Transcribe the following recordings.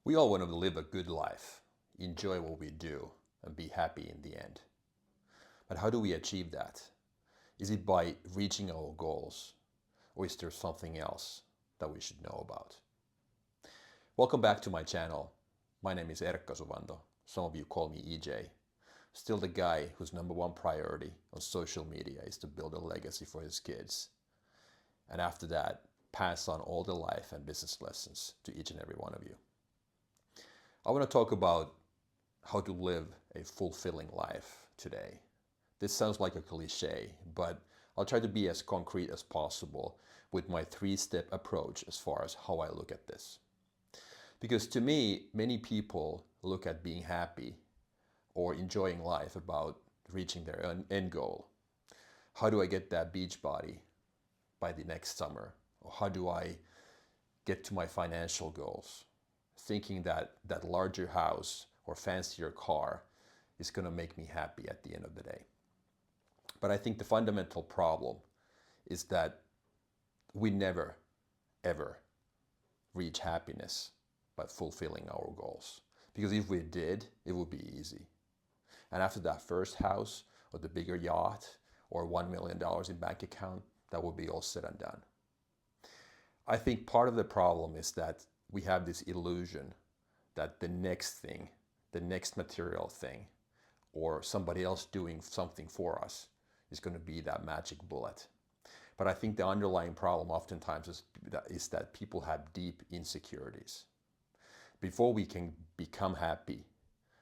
We all want to live a good life, enjoy what we do, and be happy in the end. But how do we achieve that? Is it by reaching our goals, or is there something else that we should know about? Welcome back to my channel. My name is Erkka Suvanto. Some of you call me EJ. Still the guy whose number one priority on social media is to build a legacy for his kids. And after that, pass on all the life and business lessons to each and every one of you. I want to talk about how to live a fulfilling life today. This sounds like a cliche, but I'll try to be as concrete as possible with my three-step approach as far as how I look at this. Because to me, many people look at being happy or enjoying life about reaching their end goal. How do I get that beach body by the next summer? Or how do I get to my financial goals? Thinking that that larger house or fancier car is going to make me happy at the end of the day. But I think the fundamental problem is that we never, ever reach happiness by fulfilling our goals. Because if we did, it would be easy. And after that first house or the bigger yacht or $1 million in bank account, that would be all said and done. I think part of the problem is that we have this illusion that the next thing, the next material thing, or somebody else doing something for us is going to be that magic bullet. But I think the underlying problem oftentimes is that people have deep insecurities. Before we can become happy,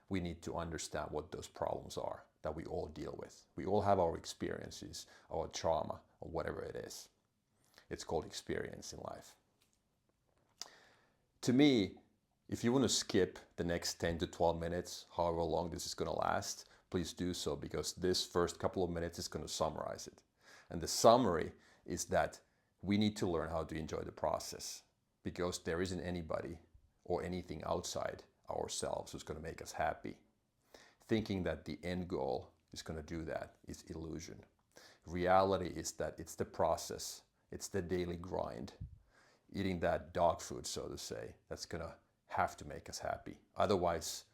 we need to understand what those problems are that we all deal with. We all have our experiences, our trauma, or whatever it is. It's called experience in life. To me, if you want to skip the next 10 to 12 minutes, however long this is going to last, please do so, because this first couple of minutes is going to summarize it. And the summary is that we need to learn how to enjoy the process, because there isn't anybody or anything outside ourselves who's going to make us happy. Thinking that the end goal is going to do that is illusion. Reality is that it's the process, it's the daily grind, eating that dog food, so to say, that's going to have to make us happy. Otherwise,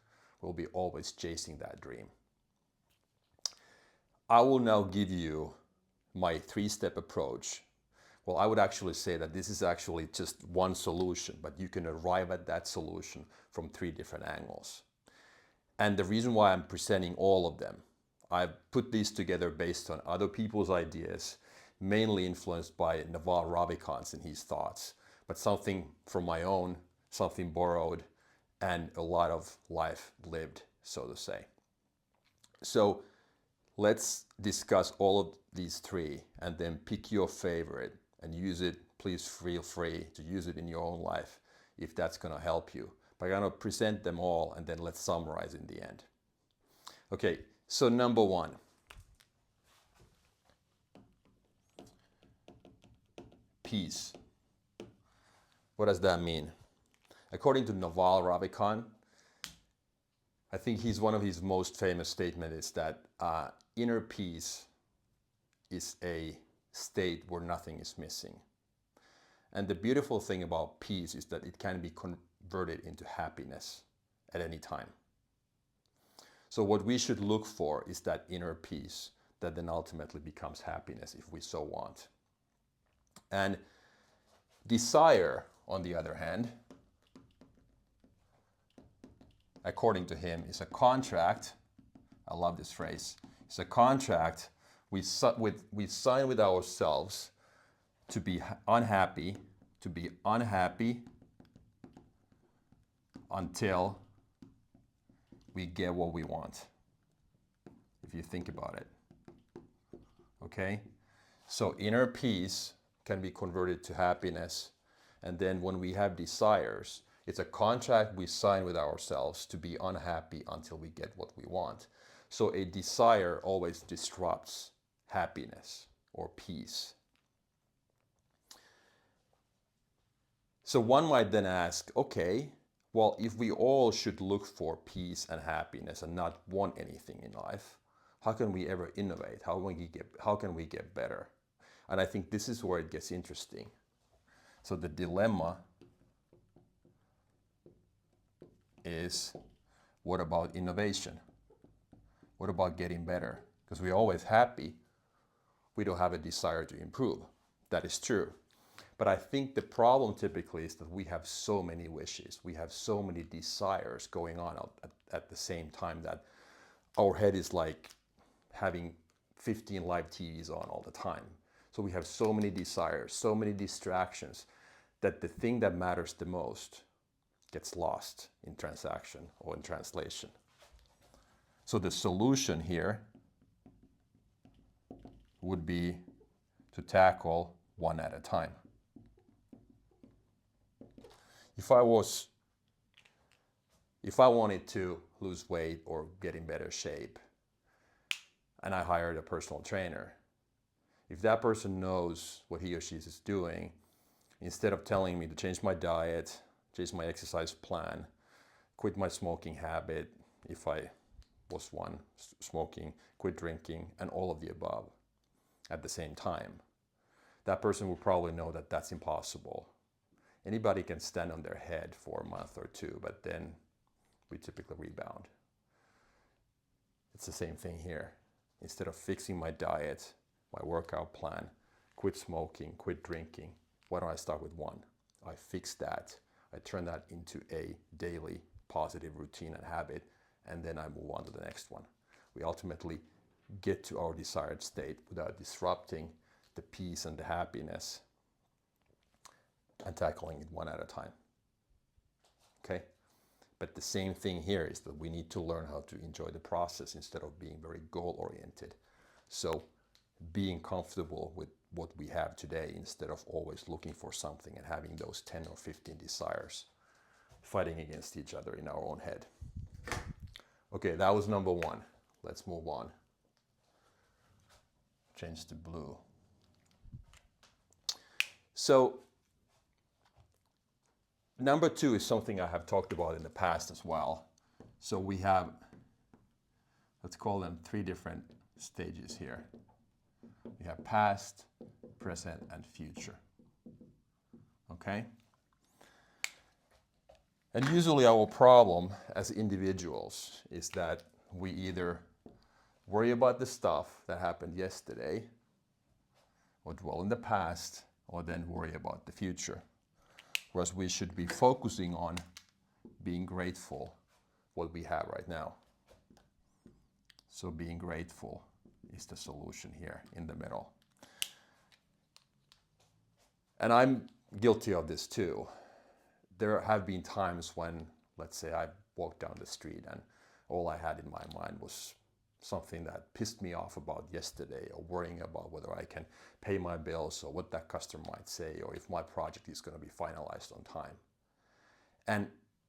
we'll be always chasing that dream. I will now give you my three-step approach. Well, I would actually say that this is actually just one solution, but you can arrive at that solution from three different angles. And the reason why I'm presenting all of them, I've put these together based on other people's ideas, mainly influenced by Naval Ravikant and his thoughts, but something from my own, something borrowed, and a lot of life lived, so to say. So let's discuss all of these three and then pick your favorite and use it. Please feel free to use it in your own life if that's going to help you. But I'm going to present them all and then let's summarize in the end. Okay, so number one. Peace. What does that mean? According to Naval Ravikant, I think he's one of his most famous statements is that inner peace is a state where nothing is missing. And the beautiful thing about peace is that it can be converted into happiness at any time. So what we should look for is that inner peace that then ultimately becomes happiness if we so want. And desire, on the other hand, according to him, is a contract. I love this phrase. It's a contract we sign with ourselves to be unhappy until we get what we want, if you think about it. Okay? So inner peace can be converted to happiness, and then when we have desires, it's a contract we sign with ourselves to be unhappy until we get what we want. So a desire always disrupts happiness or peace. So one might then ask, okay, well, if we all should look for peace and happiness and not want anything in life, how can we ever innovate? How can we get better? And I think this is where it gets interesting. So the dilemma is, what about innovation? What about getting better? Because we're always happy. We don't have a desire to improve. That is true. But I think the problem typically is that we have so many wishes. We have so many desires going on at the same time that our head is like having 15 live TVs on all the time. So we have so many desires, so many distractions, that the thing that matters the most gets lost in transaction or in translation. So the solution here would be to tackle one at a time. If I wanted to lose weight or get in better shape, and I hired a personal trainer, if that person knows what he or she is doing, instead of telling me to change my diet, change my exercise plan, quit my smoking habit, if I was one smoking, quit drinking, and all of the above at the same time, that person will probably know that that's impossible. Anybody can stand on their head for a month or two, but then we typically rebound. It's the same thing here. Instead of fixing my diet, my workout plan, quit smoking, quit drinking, why don't I start with one? I fix that. I turn that into a daily positive routine and habit, and then I move on to the next one. We ultimately get to our desired state without disrupting the peace and the happiness and tackling it one at a time. Okay? But the same thing here is that we need to learn how to enjoy the process instead of being very goal-oriented. So being comfortable with what we have today instead of always looking for something and having those 10 or 15 desires fighting against each other in our own head. Okay, that was number one. Let's move on. Change to blue. So number two is something I have talked about in the past as well. So we have, let's call them 3 different stages here. We have past, present, and future. Okay? And usually our problem as individuals is that we either worry about the stuff that happened yesterday, or dwell in the past, or then worry about the future. Whereas we should be focusing on being grateful what we have right now. So being grateful is the solution here in the middle. And I'm guilty of this too. There have been times when, let's say, I walked down the street and all I had in my mind was something that pissed me off about yesterday, or worrying about whether I can pay my bills, or what that customer might say, or if my project is going to be finalized on time. And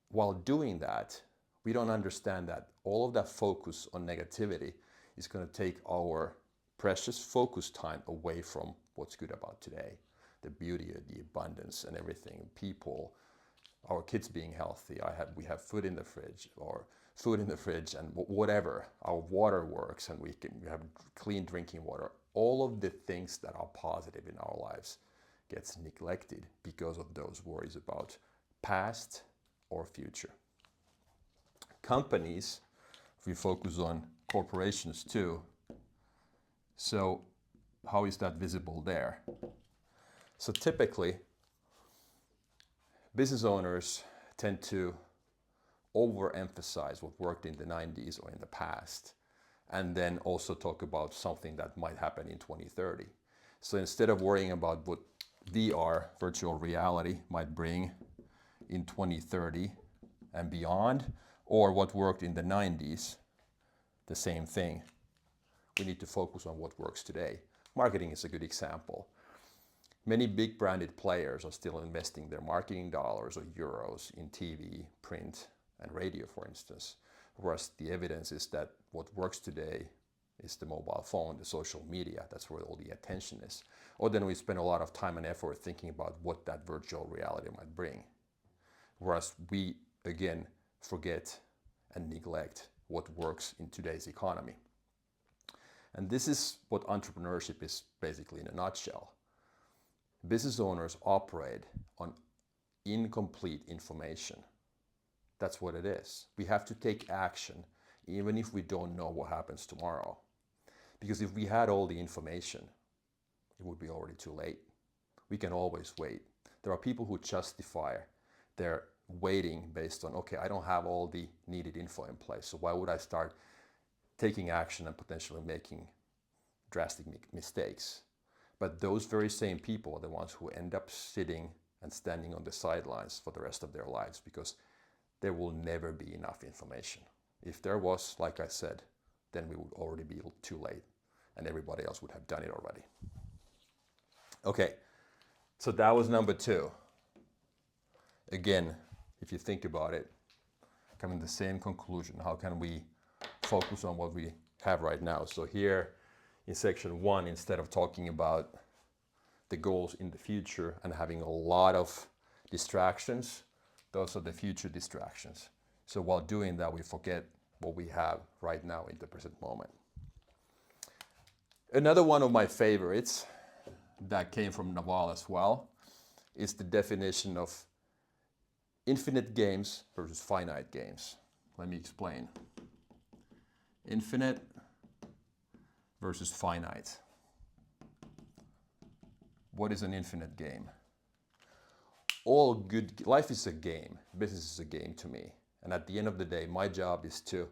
while doing that, we don't understand that all of that focus on negativity is going to take our precious focus time away from what's good about today. The beauty, the abundance, and everything. People, our kids being healthy. We have food in the fridge, and whatever. Our water works, and we have clean drinking water. All of the things that are positive in our lives gets neglected because of those worries about past or future. Companies, if we focus on corporations too, so how is that visible there? So typically, business owners tend to overemphasize what worked in the 90s or in the past, and then also talk about something that might happen in 2030. So instead of worrying about what VR, virtual reality, might bring in 2030 and beyond, or what worked in the 90s, the same thing. We need to focus on what works today. Marketing is a good example. Many big branded players are still investing their marketing dollars or euros in TV, print, and radio, for instance. Whereas the evidence is that what works today is the mobile phone, the social media. That's where all the attention is. Or then we spend a lot of time and effort thinking about what that virtual reality might bring. Whereas we, again, forget and neglect what works in today's economy. And this is what entrepreneurship is basically in a nutshell. Business owners operate on incomplete information. That's what it is. We have to take action, even if we don't know what happens tomorrow. Because if we had all the information, it would be already too late. We can always wait. There are people who justify their waiting based on, okay, I don't have all the needed info in place, so why would I start taking action and potentially making drastic mistakes? But those very same people are the ones who end up sitting and standing on the sidelines for the rest of their lives, because there will never be enough information. If there was, like I said, then we would already be too late and everybody else would have done it already. Okay, so that was number 2. Again, if you think about it, coming to the same conclusion. How can we focus on what we have right now? So here in section 1, instead of talking about the goals in the future and having a lot of distractions, those are the future distractions. So while doing that, we forget what we have right now in the present moment. Another one of my favorites that came from Naval as well is the definition of infinite games versus finite games. Let me explain. Infinite versus finite. What is an infinite game? All good, life is a game. Business is a game to me. And at the end of the day, my job is to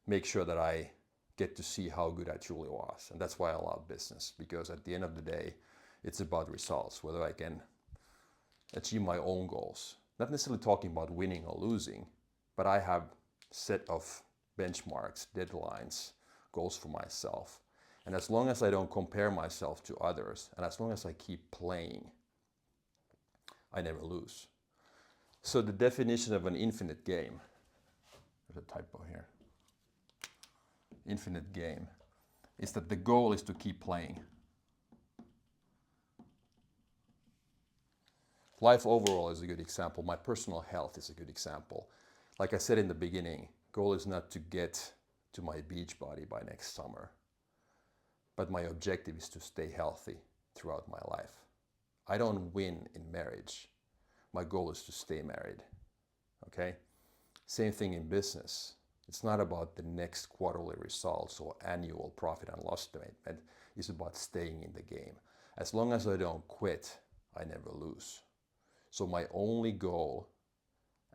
make sure that I get to see how good I truly was. And that's why I love business, because at the end of the day, it's about results, whether I can achieve my own goals. Not necessarily talking about winning or losing, but I have set of benchmarks, deadlines, goals for myself. And as long as I don't compare myself to others, and as long as I keep playing, I never lose. So the definition of an infinite game, there's a typo here, infinite game, is that the goal is to keep playing. Life overall is a good example. My personal health is a good example. Like I said in the beginning, goal is not to get to my beach body by next summer, but my objective is to stay healthy throughout my life. I don't win in marriage. My goal is to stay married, okay? Same thing in business. It's not about the next quarterly results or annual profit and loss statement. It's about staying in the game. As long as I don't quit, I never lose. So my only goal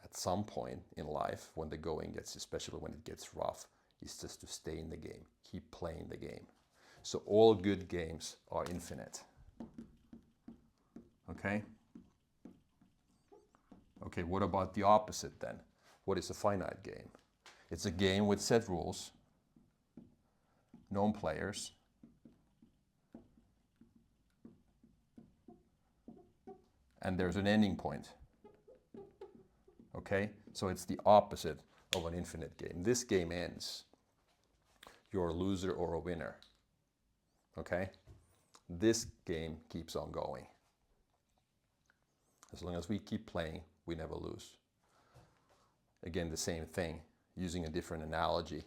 at some point in life, when the going gets, especially when it gets rough, is just to stay in the game, keep playing the game. So all good games are infinite. Okay? Okay, what about the opposite then? What is a finite game? It's a game with set rules, known players, and there's an ending point. Okay? So it's the opposite of an infinite game. This game ends. You're a loser or a winner. Okay? This game keeps on going. As long as we keep playing, we never lose. Again, the same thing, using a different analogy.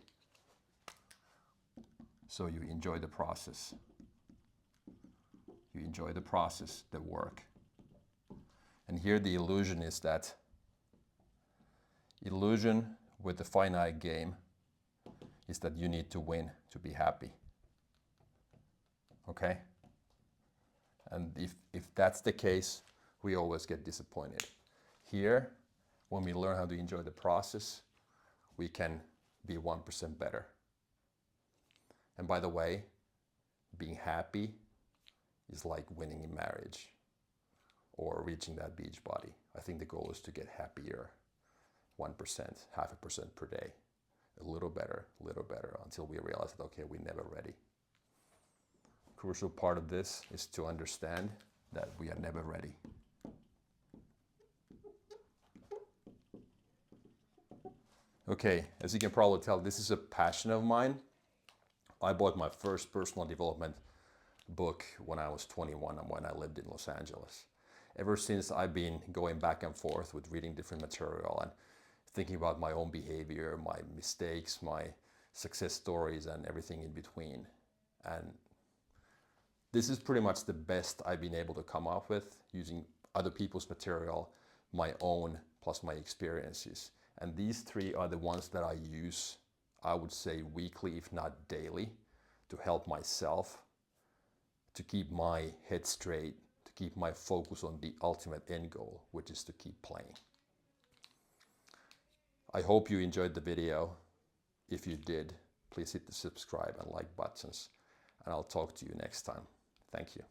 So you enjoy the process. You enjoy the process, the work. And here the illusion is that illusion with the finite game is that you need to win to be happy. Okay? And if that's the case, we always get disappointed. Here, when we learn how to enjoy the process, we can be 1% better. And by the way, being happy is like winning in marriage or reaching that beach body. I think the goal is to get happier 1%, 0.5% per day. A little better, until we realize that, okay, we're never ready. Crucial part of this is to understand that we are never ready. Okay, as you can probably tell, this is a passion of mine. I bought my first personal development book when I was 21 and when I lived in Los Angeles. Ever since, I've been going back and forth with reading different material and thinking about my own behavior, my mistakes, my success stories, and everything in between. And this is pretty much the best I've been able to come up with using other people's material, my own, plus my experiences. And these three are the ones that I use, I would say weekly, if not daily, to help myself, to keep my head straight, to keep my focus on the ultimate end goal, which is to keep playing. I hope you enjoyed the video. If you did, please hit the subscribe and like buttons, and I'll talk to you next time. Thank you.